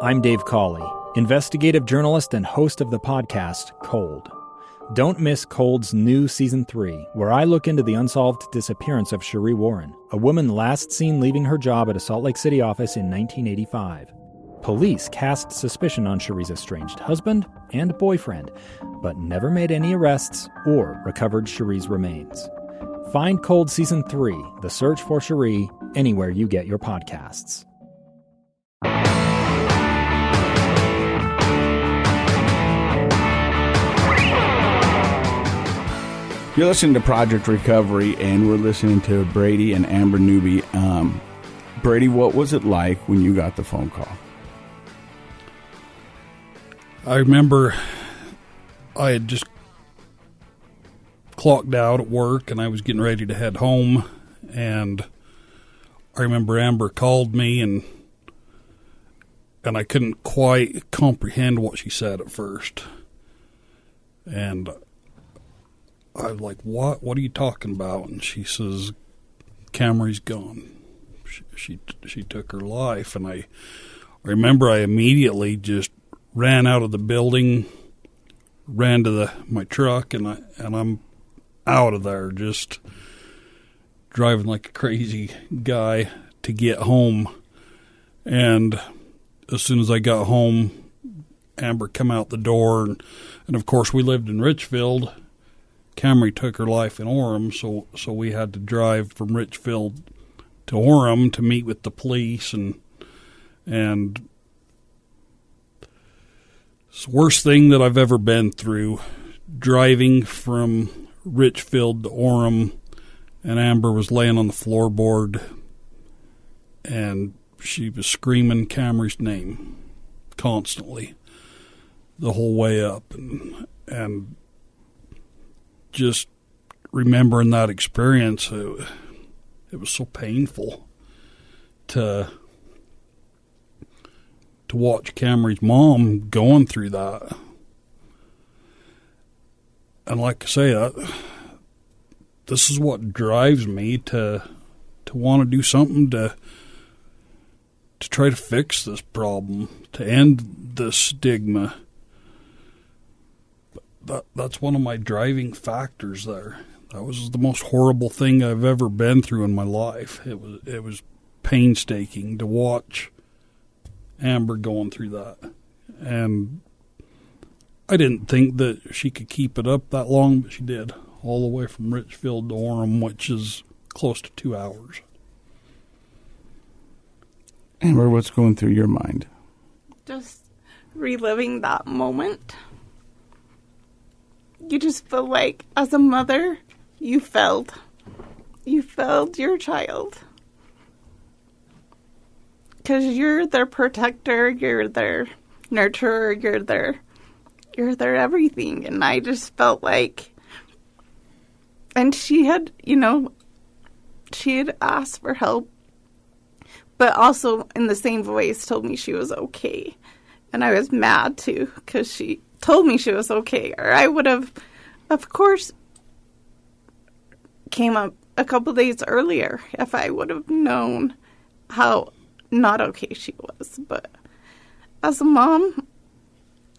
I'm Dave Cawley, investigative journalist and host of the podcast Cold. Don't miss Cold's new Season 3, where I look into the unsolved disappearance of Cherie Warren, a woman last seen leaving her job at a Salt Lake City office in 1985. Police cast suspicion on Cherie's estranged husband and boyfriend, but never made any arrests or recovered Cherie's remains. Find Cold Season 3, The Search for Cherie, anywhere you get your podcasts. You're listening to Project Recovery, and we're listening to Brady and Amber Newby. Brady, what was it like when you got the phone call? I remember I had just clocked out at work, and I was getting ready to head home, and I remember Amber called me, and I couldn't quite comprehend what she said at first. And I was like, what are you talking about? And she says, Kamree's gone. She took her life. And I remember I immediately just ran out of the building, ran to my truck, and I'm out of there, just driving like a crazy guy to get home. And as soon as I got home, Amber come out the door, and of course we lived in Richfield. Kamree took her life in Orem, so we had to drive from Richfield to Orem to meet with the police, and it's the worst thing that I've ever been through, driving from Richfield to Orem, and Amber was laying on the floorboard, and she was screaming Kamree's name constantly the whole way up, and just remembering that experience, it was so painful to watch Kamree's mom going through that. And like I say, this is what drives me to want to do something to try to fix this problem, to end the stigma. That's one of my driving factors there. That was the most horrible thing I've ever been through in my life. It was painstaking to watch Amber going through that. And I didn't think that she could keep it up that long, but she did. All the way from Richfield to Orem, which is close to 2 hours. Amber, what's going through your mind? Just reliving that moment. You just feel like, as a mother, you failed. You failed your child. Because you're their protector, you're their nurturer, you're their everything. And I just felt like, and she had asked for help, but also in the same voice told me she was okay. And I was mad too, because she told me she was okay, or I would have, of course, came up a couple days earlier if I would have known how not okay she was. But as a mom,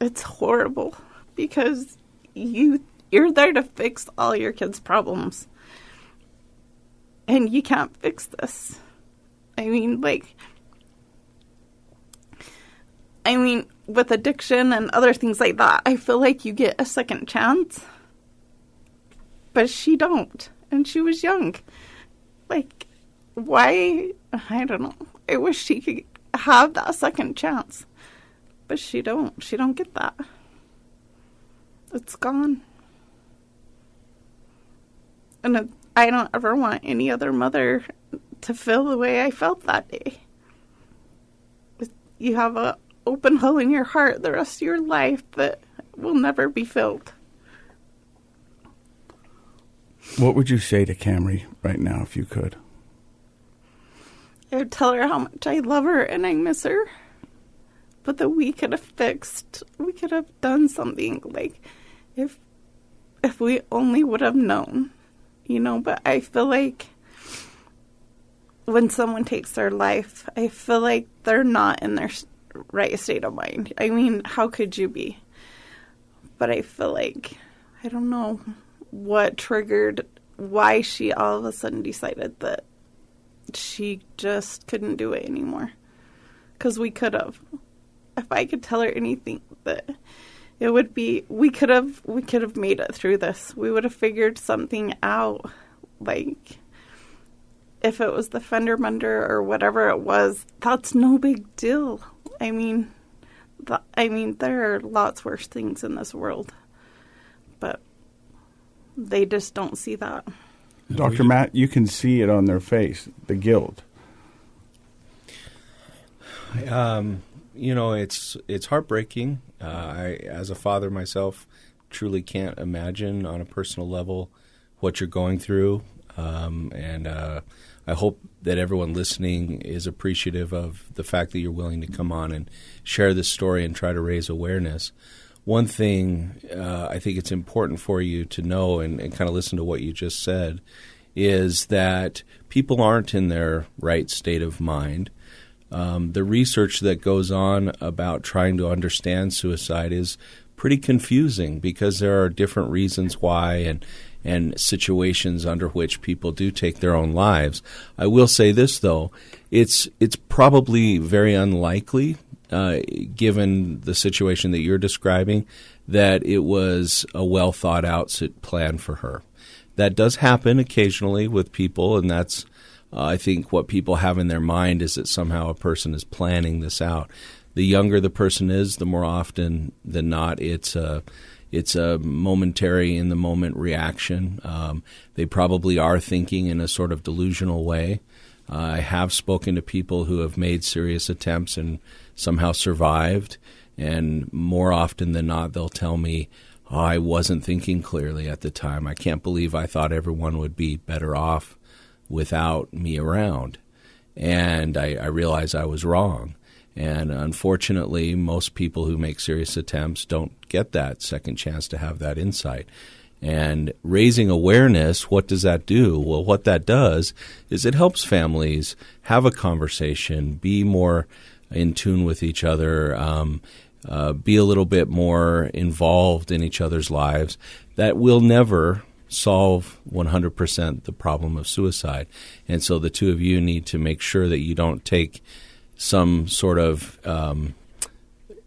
it's horrible, because you're there to fix all your kids' problems, and you can't fix this. I mean, with addiction and other things like that, I feel like you get a second chance. But she don't. And she was young. Like, why? I don't know. I wish she could have that second chance. But she don't. She don't get that. It's gone. And I don't ever want any other mother to feel the way I felt that day. You have a open hole in your heart the rest of your life that will never be filled. What would you say to Kamree right now if you could? I would tell her how much I love her and I miss her, but that we could have done something, like if we only would have known, but I feel like when someone takes their life, I feel like they're not in their right state of mind. I mean, how could you be? But I feel like, I don't know what triggered, why she all of a sudden decided that she just couldn't do it anymore. Because we could have. If I could tell her anything, that it would be, we could have made it through this. We would have figured something out. Like, if it was the fender bender or whatever it was, that's no big deal. I mean, there are lots worse things in this world, but they just don't see that. Dr. Matt, you can see it on their face, the guilt. It's heartbreaking. I, as a father myself, truly can't imagine on a personal level what you're going through. And I hope that everyone listening is appreciative of the fact that you're willing to come on and share this story and try to raise awareness. One thing I think it's important for you to know and kind of listen to what you just said is that people aren't in their right state of mind. The research that goes on about trying to understand suicide is pretty confusing because there are different reasons why and situations under which people do take their own lives. I will say this, though. It's probably very unlikely, given the situation that you're describing, that it was a well-thought-out plan for her. That does happen occasionally with people, and that's I think what people have in their mind is that somehow a person is planning this out. The younger the person is, the more often than not, it's a momentary, in-the-moment reaction. They probably are thinking in a sort of delusional way. I have spoken to people who have made serious attempts and somehow survived, and more often than not, they'll tell me, I wasn't thinking clearly at the time. I can't believe I thought everyone would be better off without me around. And I realized I was wrong. And unfortunately, most people who make serious attempts don't get that second chance to have that insight. And raising awareness, what does that do? Well, what that does is it helps families have a conversation, be more in tune with each other, be a little bit more involved in each other's lives. That will never solve 100% the problem of suicide. And so the two of you need to make sure that you don't take some sort of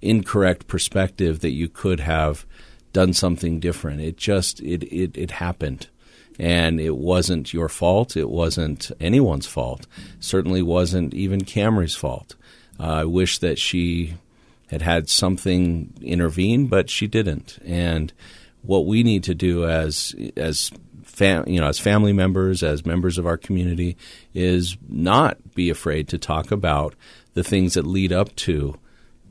incorrect perspective that you could have done something different. It happened. And it wasn't your fault. It wasn't anyone's fault. Certainly wasn't even Kamree's fault. I wish that she had something intervene, but she didn't. And what we need to do as family members, as members of our community, is not be afraid to talk about the things that lead up to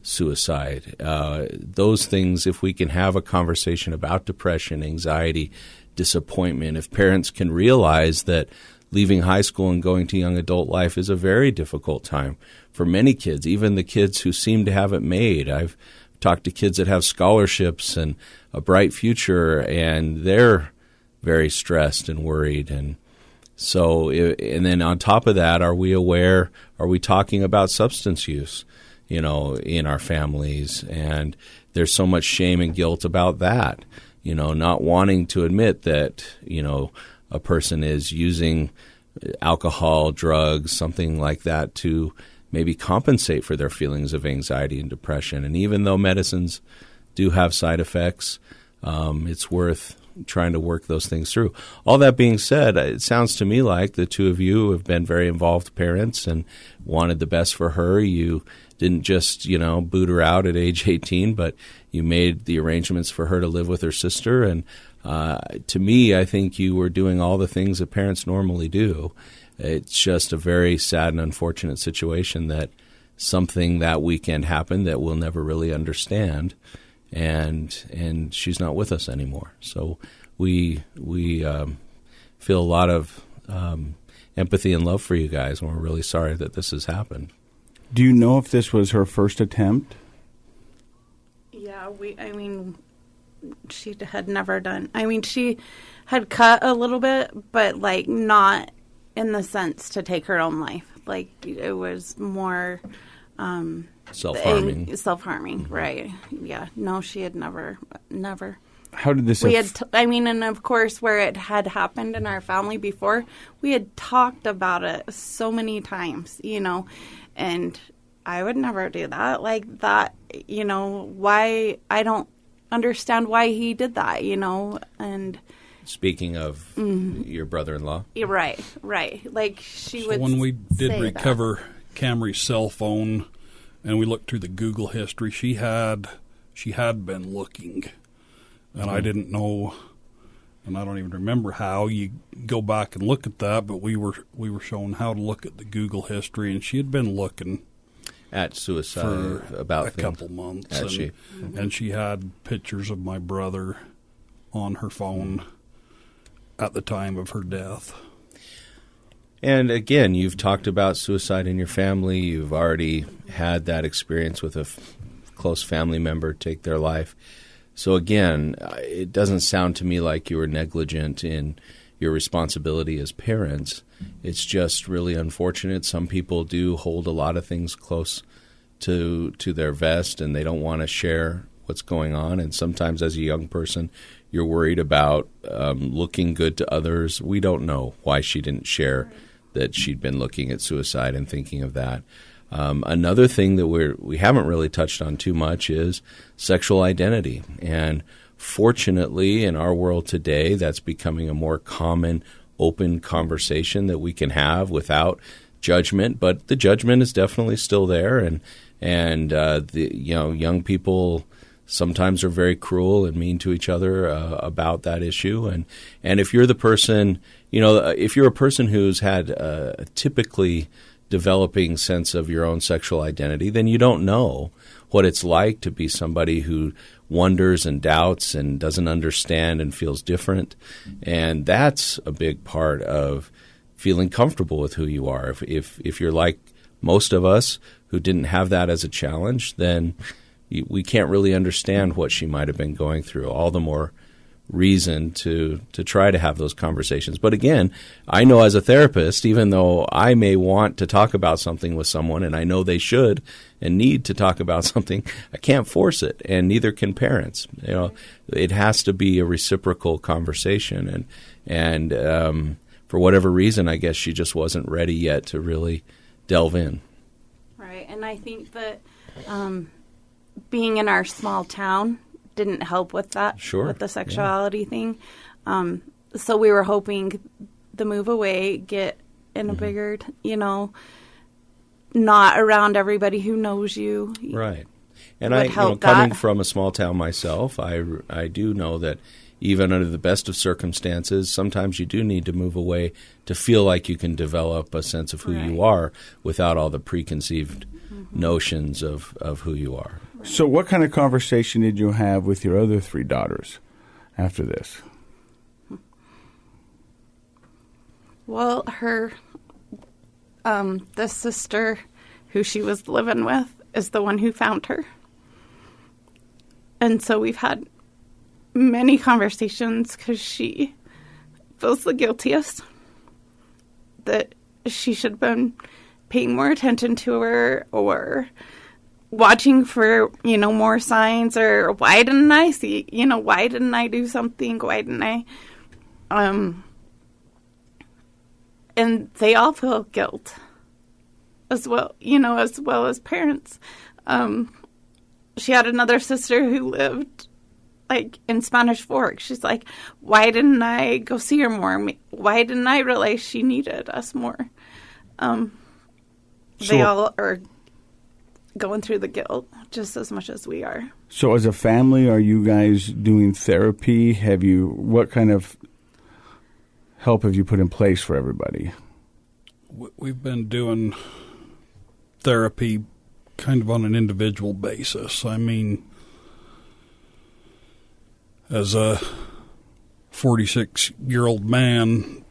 suicide. Those things, if we can have a conversation about depression, anxiety, disappointment, if parents can realize that leaving high school and going to young adult life is a very difficult time for many kids, even the kids who seem to have it made. I've talked to kids that have scholarships and a bright future, and they're very stressed and worried. And so, and then on top of that, are we aware, are we talking about substance use, in our families? And there's so much shame and guilt about that, not wanting to admit that, a person is using alcohol, drugs, something like that to maybe compensate for their feelings of anxiety and depression. And even though medicines do have side effects, it's worth trying to work those things through. All that being said, it sounds to me like the two of you have been very involved parents and wanted the best for her. You didn't just, boot her out at age 18, but you made the arrangements for her to live with her sister. And to me, I think you were doing all the things that parents normally do. It's just a very sad and unfortunate situation that something that weekend happened that we'll never really understand, and she's not with us anymore. So we feel a lot of empathy and love for you guys, and we're really sorry that this has happened. Do you know if this was her first attempt? Yeah, she had never done. She had cut a little bit, but not in the sense to take her own life. It was more Self-harming. Self-harming, right. Yeah. No, she had never. How did this? We had, and of course, where it had happened in our family before, we had talked about it so many times, and I would never do that like that, why, I don't understand why he did that, and... Speaking of your brother-in-law? Right. Like, she would when we did say recover Kamree's cell phone and we looked through the Google history, she had been looking. And I didn't know, and I don't even remember how you go back and look at that, but we were shown how to look at the Google history, and she had been looking at suicide for about a couple months. And she had pictures of my brother on her phone at the time of her death. And again, you've talked about suicide in your family. You've already had that experience with a close family member take their life. So again, it doesn't sound to me like you were negligent in your responsibility as parents. It's just really unfortunate. Some people do hold a lot of things close to their vest, and they don't want to share what's going on. And sometimes as a young person, you're worried about looking good to others. We don't know why she didn't share that she'd been looking at suicide and thinking of that. Another thing that we haven't really touched on too much is sexual identity. And fortunately, in our world today, that's becoming a more common, open conversation that we can have without judgment. But the judgment is definitely still there, and young people sometimes are very cruel and mean to each other about that issue. And if you're the person, if you're a person who's had a typically developing sense of your own sexual identity, then you don't know what it's like to be somebody who wonders and doubts and doesn't understand and feels different. And that's a big part of feeling comfortable with who you are. If you're like most of us who didn't have that as a challenge, then we can't really understand what she might have been going through. All the more reason to try to have those conversations. But again, I know as a therapist, even though I may want to talk about something with someone, and I know they should and need to talk about something, I can't force it, and neither can parents. It has to be a reciprocal conversation, and for whatever reason, I guess she just wasn't ready yet to really delve in. Right, and I think that being in our small town didn't help with that, with the sexuality thing. So we were hoping the move away, get in a bigger, not around everybody who knows you. Right. And coming from a small town myself, I do know that even under the best of circumstances, sometimes you do need to move away to feel like you can develop a sense of who you are without all the preconceived notions of who you are. So what kind of conversation did you have with your other three daughters after this? Well, her, the sister who she was living with is the one who found her. And so we've had many conversations because she feels the guiltiest, that she should have been paying more attention to her or watching for, more signs, or why didn't I see, why didn't I do something? Why didn't I? And they all feel guilt as well, as well as parents. She had another sister who lived in Spanish Fork. She's like, why didn't I go see her more? Why didn't I realize she needed us more? They all are going through the guilt just as much as we are. So as a family, are you guys doing therapy? What kind of help have you put in place for everybody? We've been doing therapy kind of on an individual basis. I mean, as a 46-year-old man,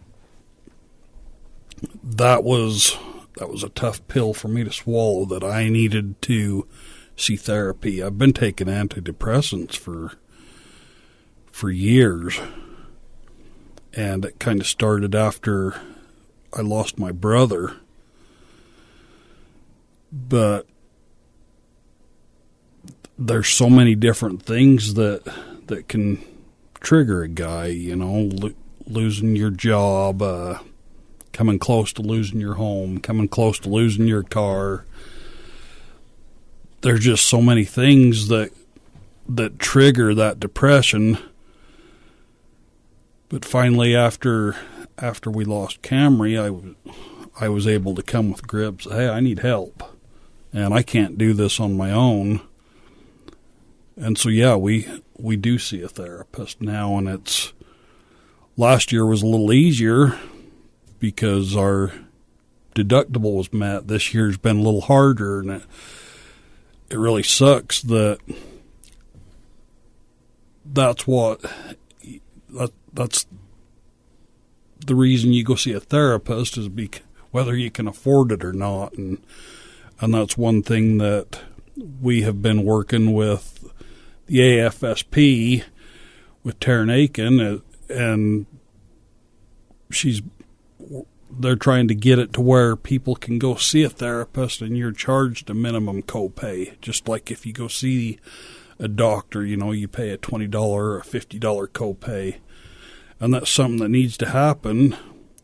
that was a tough pill for me to swallow, that I needed to see therapy. I've been taking antidepressants for years, and it kind of started after I lost my brother. But there's so many different things that can trigger a guy, losing your job, coming close to losing your home, coming close to losing your car. There's just so many things that trigger that depression. But finally, after we lost Kamree, I was able to come with grips. Hey, I need help, and I can't do this on my own. And so, yeah, we do see a therapist now, and last year was a little easier because our deductible was met. This year's been a little harder, and it really sucks that's the reason you go see a therapist is whether you can afford it or not, and that's one thing that we have been working with the AFSP with Taryn Aiken, and they're trying to get it to where people can go see a therapist and you're charged a minimum copay. Just like if you go see a doctor, you pay a $20 or a $50 copay. And that's something that needs to happen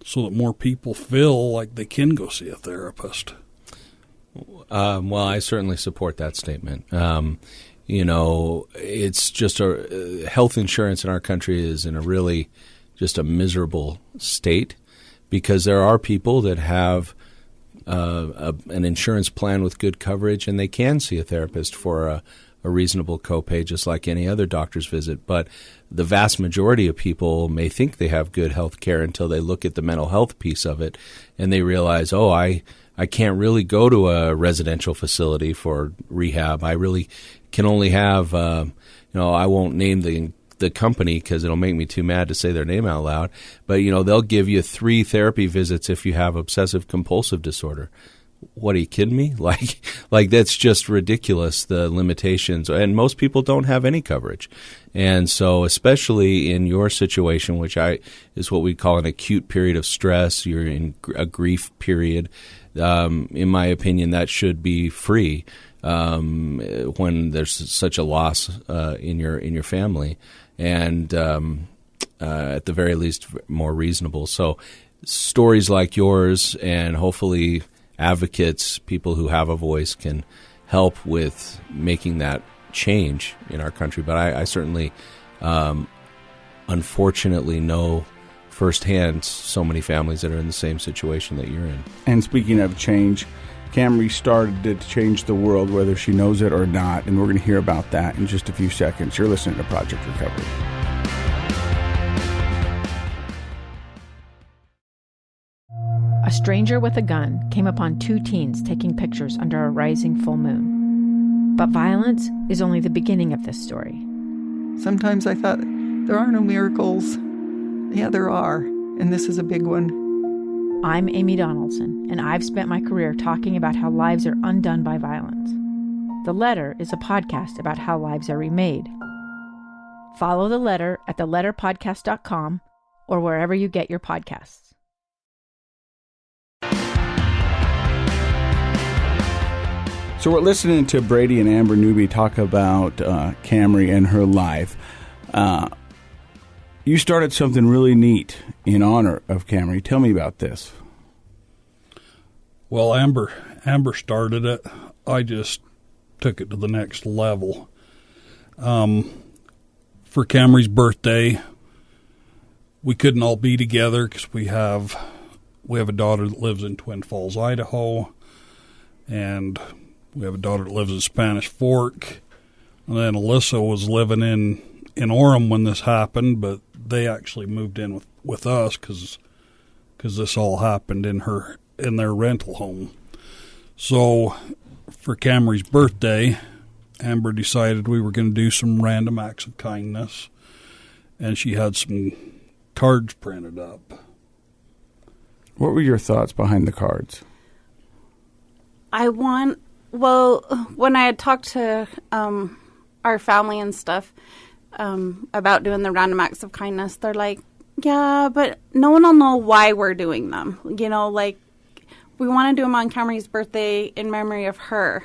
so that more people feel like they can go see a therapist. Well, I certainly support that statement. It's just health insurance in our country is in a really just a miserable state, because there are people that have an insurance plan with good coverage, and they can see a therapist for a reasonable copay, just like any other doctor's visit. But the vast majority of people may think they have good health care until they look at the mental health piece of it, and they realize, I can't really go to a residential facility for rehab. I really can only have, I won't name the company because it'll make me too mad to say their name out loud. But, they'll give you 3 therapy visits if you have obsessive compulsive disorder. What, are you kidding me? Like that's just ridiculous, the limitations. And most people don't have any coverage. And so especially in your situation, which is what we call an acute period of stress, you're in a grief period. In my opinion, that should be free when there's such a loss in your family, and at the very least more reasonable. So stories like yours, and hopefully advocates, people who have a voice, can help with making that change in our country. But I certainly unfortunately know firsthand so many families that are in the same situation that you're in. And speaking of change, Kamree started to change the world, whether she knows it or not, and we're going to hear about that in just a few seconds. You're listening to Project Recovery. A stranger with a gun came upon 2 teens taking pictures under a rising full moon. But violence is only the beginning of this story. Sometimes I thought, there are no miracles. Yeah, there are, and this is a big one. I'm Amy Donaldson, and I've spent my career talking about how lives are undone by violence. The Letter is a podcast about how lives are remade. Follow The Letter at theletterpodcast.com or wherever you get your podcasts. So we're listening to Brady and Amber Newby talk about Kamree and her life. You started something really neat in honor of Kamree. Tell me about this. Well, Amber started it. I just took it to the next level. For Kamree's birthday, we couldn't all be together because we have a daughter that lives in Twin Falls, Idaho, and we have a daughter that lives in Spanish Fork. And then Alyssa was living in Orem when this happened, but they actually moved in with us because this all happened in their rental home. So for Kamree's birthday, Amber decided we were going to do some random acts of kindness, and she had some cards printed up. What were your thoughts behind the cards? When I had talked to our family and stuff about doing the random acts of kindness, they're like, yeah, but no one will know why we're doing them. We want to do them on Kamree's birthday in memory of her.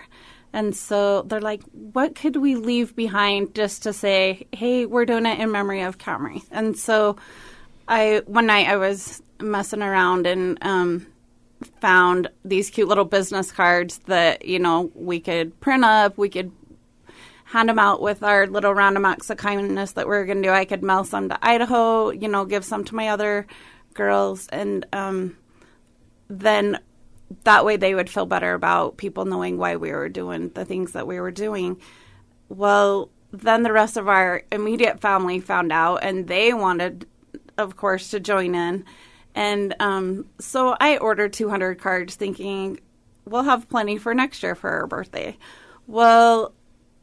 And so they're like, what could we leave behind just to say, hey, we're doing it in memory of Kamree? And so one night I was messing around and found these cute little business cards that, we could print up, we could hand them out with our little random acts of kindness that we're going to do. I could mail some to Idaho, give some to my other girls. And then that way they would feel better about people knowing why we were doing the things that we were doing. Well, then the rest of our immediate family found out, and they wanted, of course, to join in. And so I ordered 200 cards thinking we'll have plenty for next year for our birthday. Well,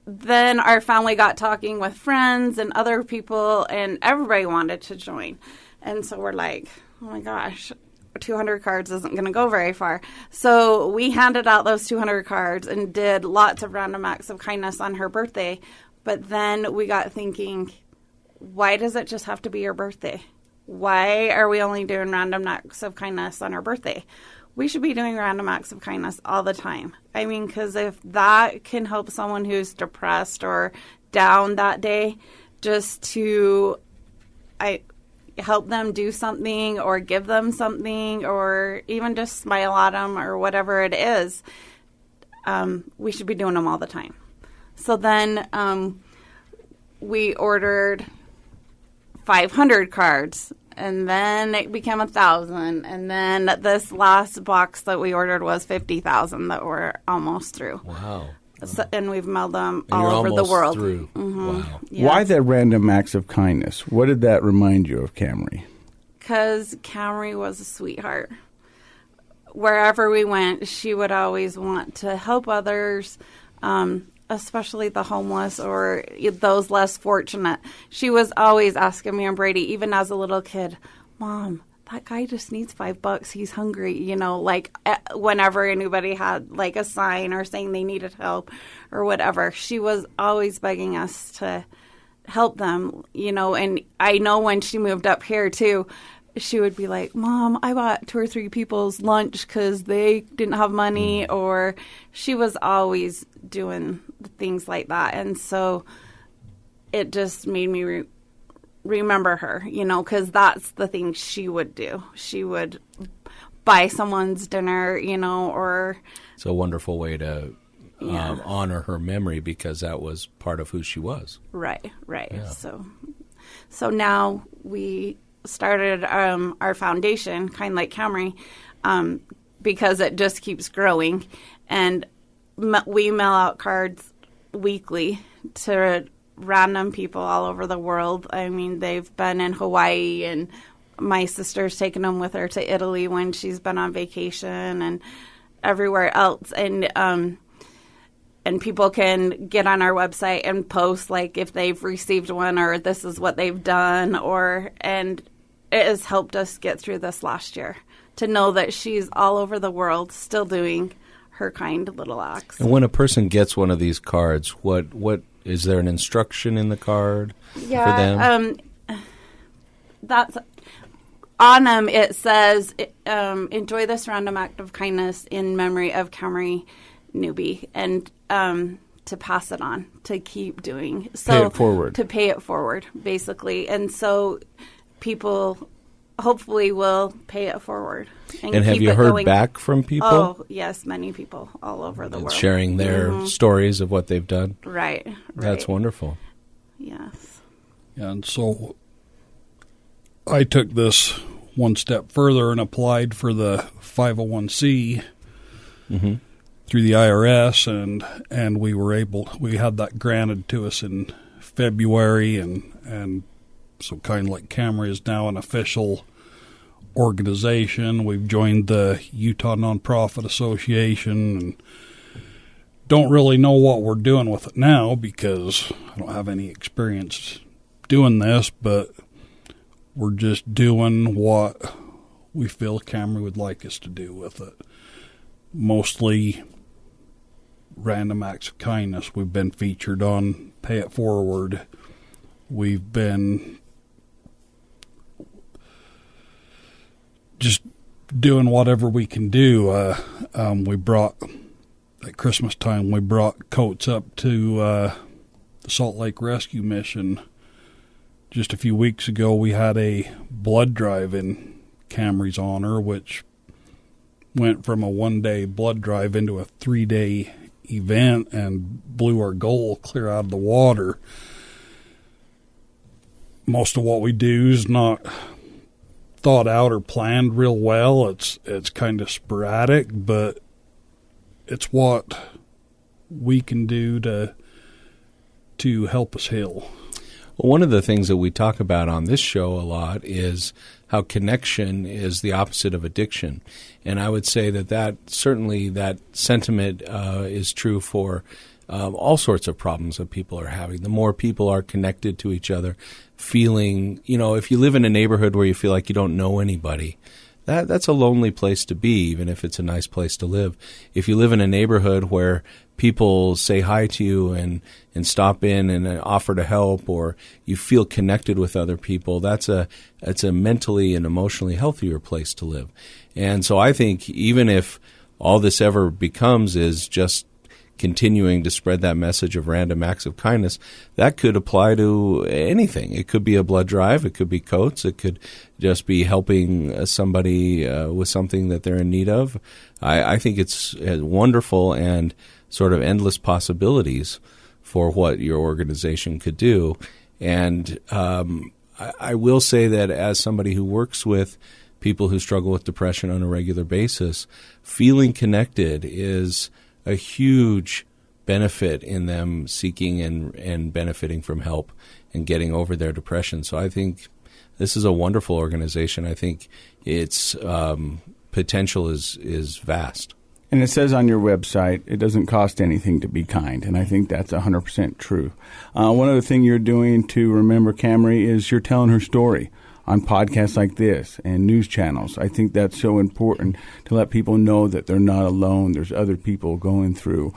then our family got talking with friends and other people, and everybody wanted to join. And so we're like, oh my gosh, 200 cards isn't going to go very far. So we handed out those 200 cards and did lots of random acts of kindness on her birthday. But then we got thinking, why does it just have to be your birthday? Why are we only doing random acts of kindness on her birthday? We should be doing random acts of kindness all the time. I mean, because if that can help someone who's depressed or down that day, just to help them do something or give them something or even just smile at them or whatever it is, we should be doing them all the time. So then we ordered 500 cards, and then it became 1,000, and then this last box that we ordered was 50,000 that we're almost through. Wow. So, and we've mailed them And all you're over the almost world. through. Mm-hmm. Wow. Yeah. Why that random acts of kindness? What did that remind you of Kamree? Because Kamree was a sweetheart. Wherever we went, she would always want to help others, especially the homeless or those less fortunate. She was always asking me and Brady, even as a little kid, Mom, that guy just needs $5. He's hungry, whenever anybody had like a sign or saying they needed help or whatever. She was always begging us to help them, and I know when she moved up here too, she would be like, Mom, I bought 2 or 3 people's lunch because they didn't have money, or she was always doing things like that. And so it just made me remember her, because that's the thing she would do. She would buy someone's dinner, or... It's a wonderful way to honor her memory because that was part of who she was. Right. Yeah. So now we started our foundation, Kind Like Kamree, because it just keeps growing. And we mail out cards weekly to random people all over the world. I mean, they've been in Hawaii, and my sister's taken them with her to Italy when she's been on vacation, and everywhere else. And people can get on our website and post, like, if they've received one or this is what they've done, and it has helped us get through this last year to know that she's all over the world still doing her kind little acts. And when a person gets one of these cards, what is there an instruction in the card for them? That's on them. It says, enjoy this random act of kindness in memory of Kamree Newby, and to pass it on, to keep doing. So pay it forward. To pay it forward, basically. And so people hopefully will pay it forward. And have keep you it heard going. back from people? Oh, yes, many people all over the world. Sharing their stories of what they've done? Right. That's wonderful. Yes. And so I took this one step further and applied for the 501c through the IRS, and we had that granted to us in February, and so Kind Like Kamree is now an official organization. We've joined the Utah Nonprofit Association, and don't really know what we're doing with it now because I don't have any experience doing this, but we're just doing what we feel Kamree would like us to do with it. Mostly random acts of kindness. We've been featured on Pay It Forward. We've been just doing whatever we can do. We brought at Christmas time, we brought coats up to the Salt Lake Rescue Mission. Just a few weeks ago, we had a blood drive in Kamree's honor, which went from a one-day blood drive into a 3-day event and blew our goal clear out of the water. Most of what we do is not thought out or planned real well. It's kind of sporadic, but it's what we can do to help us heal. Well, one of the things that we talk about on this show a lot is how connection is the opposite of addiction. And I would say that certainly that sentiment is true for all sorts of problems that people are having. The more people are connected to each other, feeling, if you live in a neighborhood where you feel like you don't know anybody, that's a lonely place to be, even if it's a nice place to live. If you live in a neighborhood where people say hi to you and stop in and offer to help, or you feel connected with other people, it's a mentally and emotionally healthier place to live. And so I think even if all this ever becomes is just continuing to spread that message of random acts of kindness, that could apply to anything. It could be a blood drive. It could be coats. It could just be helping somebody with something that they're in need of. I think it's wonderful and sort of endless possibilities for what your organization could do. And I will say that as somebody who works with people who struggle with depression on a regular basis, feeling connected is a huge benefit in them seeking and benefiting from help and getting over their depression. So I think this is a wonderful organization. I think its potential is vast. And it says on your website, it doesn't cost anything to be kind, and I think that's 100% true. One other thing you're doing to remember Kamree is you're telling her story on podcasts like this and news channels. I think that's so important to let people know that they're not alone. There's other people going through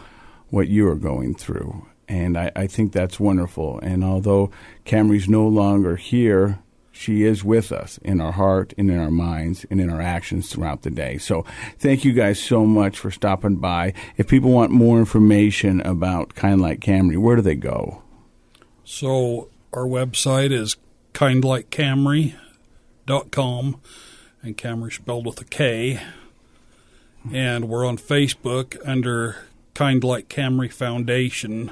what you are going through, and I think that's wonderful. And although Kamree's no longer here, she is with us in our heart and in our minds and in our actions throughout the day. So thank you guys so much for stopping by. If people want more information about Kind Like Kamree, where do they go? So our website is kindlikekamree.com, and Kamree spelled with a K. And we're on Facebook under Kind Like Kamree Foundation.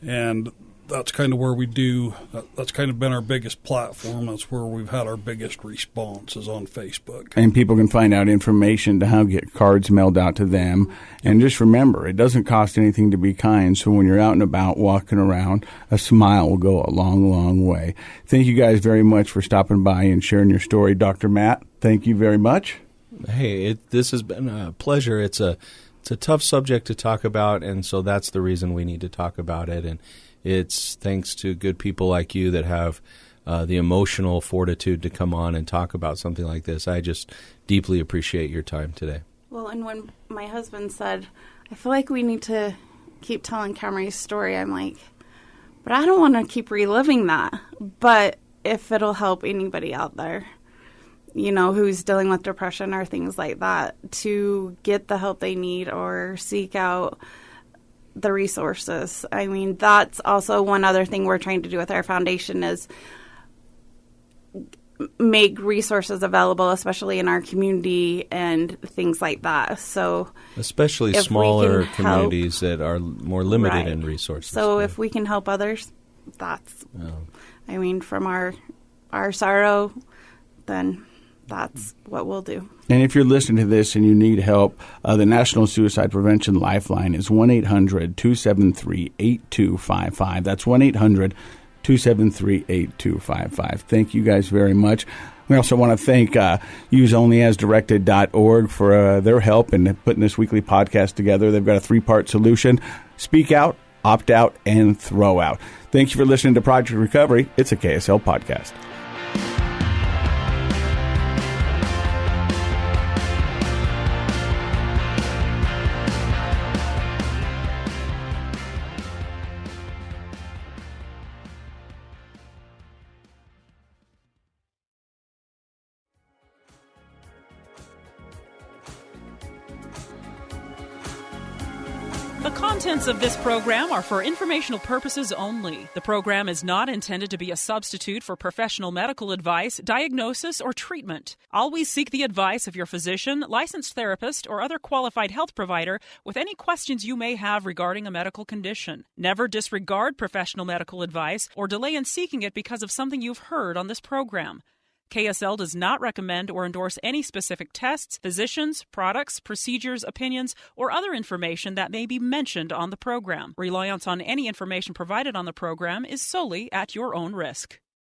And that's kind of where we do, that's kind of been our biggest platform. That's where we've had our biggest response is on Facebook. And people can find out information to how to get cards mailed out to them. And just remember, it doesn't cost anything to be kind. So when you're out and about walking around, a smile will go a long, long way. Thank you guys very much for stopping by and sharing your story. Dr. Matt, thank you very much. Hey, this has been a pleasure. It's a tough subject to talk about, and so that's the reason we need to talk about it. And it's thanks to good people like you that have the emotional fortitude to come on and talk about something like this. I just deeply appreciate your time today. Well, and when my husband said, I feel like we need to keep telling Kamree's story, I'm like, but I don't want to keep reliving that. But if it'll help anybody out there, who's dealing with depression or things like that, to get the help they need or seek out the resources. I mean, that's also one other thing we're trying to do with our foundation is make resources available, especially in our community and things like that. So especially smaller communities that are more limited in resources. So if we can help others, that's, from our sorrow, then that's what we'll do. And if you're listening to this and you need help, the National Suicide Prevention Lifeline is 1-800-273-8255. That's 1-800-273-8255. Thank you guys very much. We also want to thank useonlyasdirected.org for their help in putting this weekly podcast together. They've got a 3-part solution: speak out, opt out, and throw out. Thank you for listening to Project Recovery. It's a KSL podcast. contents of this program are for informational purposes only. The program is not intended to be a substitute for professional medical advice, diagnosis, or treatment. Always seek the advice of your physician, licensed therapist, or other qualified health provider with any questions you may have regarding a medical condition. Never disregard professional medical advice or delay in seeking it because of something you've heard on this program. KSL does not recommend or endorse any specific tests, physicians, products, procedures, opinions, or other information that may be mentioned on the program. Reliance on any information provided on the program is solely at your own risk.